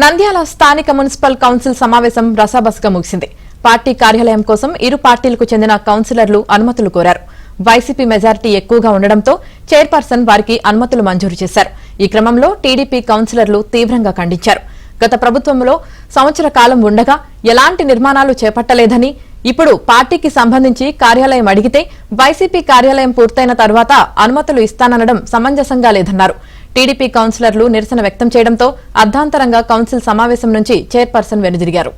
నంద్యాల స్థానిక municipal council సమావేశం రసాబస్గా ముగిసింది. పార్టీ కార్యాలయం కోసం ఇరు పార్టీలకు చెందిన కౌన్సిలర్లు అనుమతులు కోరారు. వైసీపీ మెజారిటీ ఎక్కువగా ఉండడంతో చైర్పర్సన్ వారికి అనుమతులు మంజూరు చేశారు. ఈ క్రమంలో టీడీపీ కౌన్సిలర్లు తీవ్రంగా ఖండించారు. గత ప్రభుత్వంలో సంవత్సర కాలం ఉండగా ఎలాంటి నిర్మాణాలు చేపట్టలేదని, ఇప్పుడు పార్టీకి సంబంధించి కార్యాలయం అడిగితే వైసీపీ కార్యాలయం పూర్తయిన తర్వాత అనుమతులు ఇస్తాననడం సమంజసంగా లేదన్నారు. టీడీపీ కౌన్సిలర్లు నిరసన వ్యక్తం చేయడంతో అర్ధాంతరంగా కౌన్సిల్ సమావేశం నుంచి చైర్పర్సన్ వెనుదిరిగారు.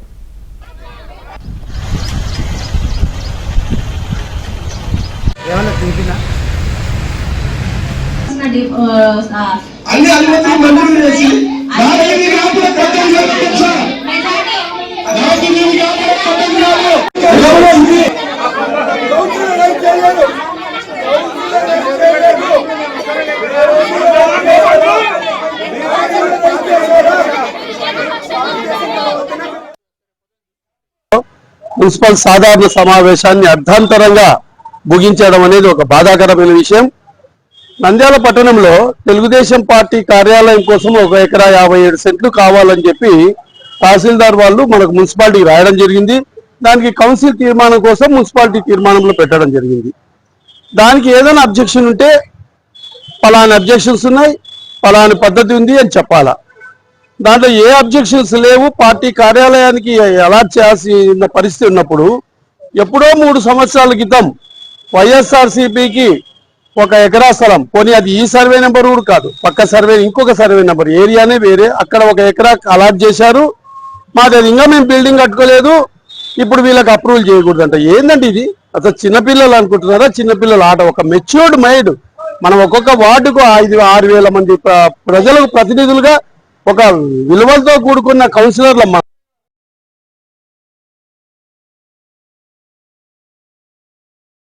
మున్సిపల్ సాధారణ సమావేశాన్ని అర్ధాంతరంగా ముగించడం అనేది ఒక బాధాకరమైన విషయం. నంద్యాల పట్టణంలో తెలుగుదేశం పార్టీ కార్యాలయం కోసం 1 ఎకరా 57 సెంట్లు కావాలని చెప్పి తహసీల్దార్ వాళ్ళు మనకు మున్సిపాలిటీకి రాయడం జరిగింది. దానికి కౌన్సిల్ తీర్మానం కోసం మున్సిపాలిటీ తీర్మానంలో పెట్టడం జరిగింది. దానికి ఏదైనా అబ్జెక్షన్ ఉంటే పలాని అబ్జెక్షన్స్ ఉన్నాయి, పలాని పద్ధతి ఉంది అని చెప్పాలా. దాంట్లో ఏ అబ్జెక్షన్స్ లేవు. పార్టీ కార్యాలయానికి అలాట్ చేయాల్సిన పరిస్థితి ఉన్నప్పుడు ఎప్పుడో 3 సంవత్సరాల క్రితం వైఎస్ఆర్సీపీకి 1 ఎకరా స్థలం, పోనీ అది ఈ సర్వే నెంబర్ కూడా కాదు, పక్క సర్వే ఇంకొక సర్వే నెంబర్, ఏరియానే వేరే, అక్కడ 1 ఎకరా అలాట్ చేశారు. మాది అది ఇంకా మేము బిల్డింగ్ కట్టుకోలేదు, ఇప్పుడు వీళ్ళకి అప్రూవల్ చేయకూడదంట. ఏంటంటే ఇది అసలు చిన్నపిల్లలు అనుకుంటున్నారా? చిన్నపిల్లల ఆట. ఒక మెచ్యూర్డ్ మైండ్. మనం ఒక్కొక్క వార్డుకు 5-6 వేల మంది ప్రజలకు ప్రతినిధులుగా ఒక విలువలతో కూడుకున్న కౌన్సిలర్ల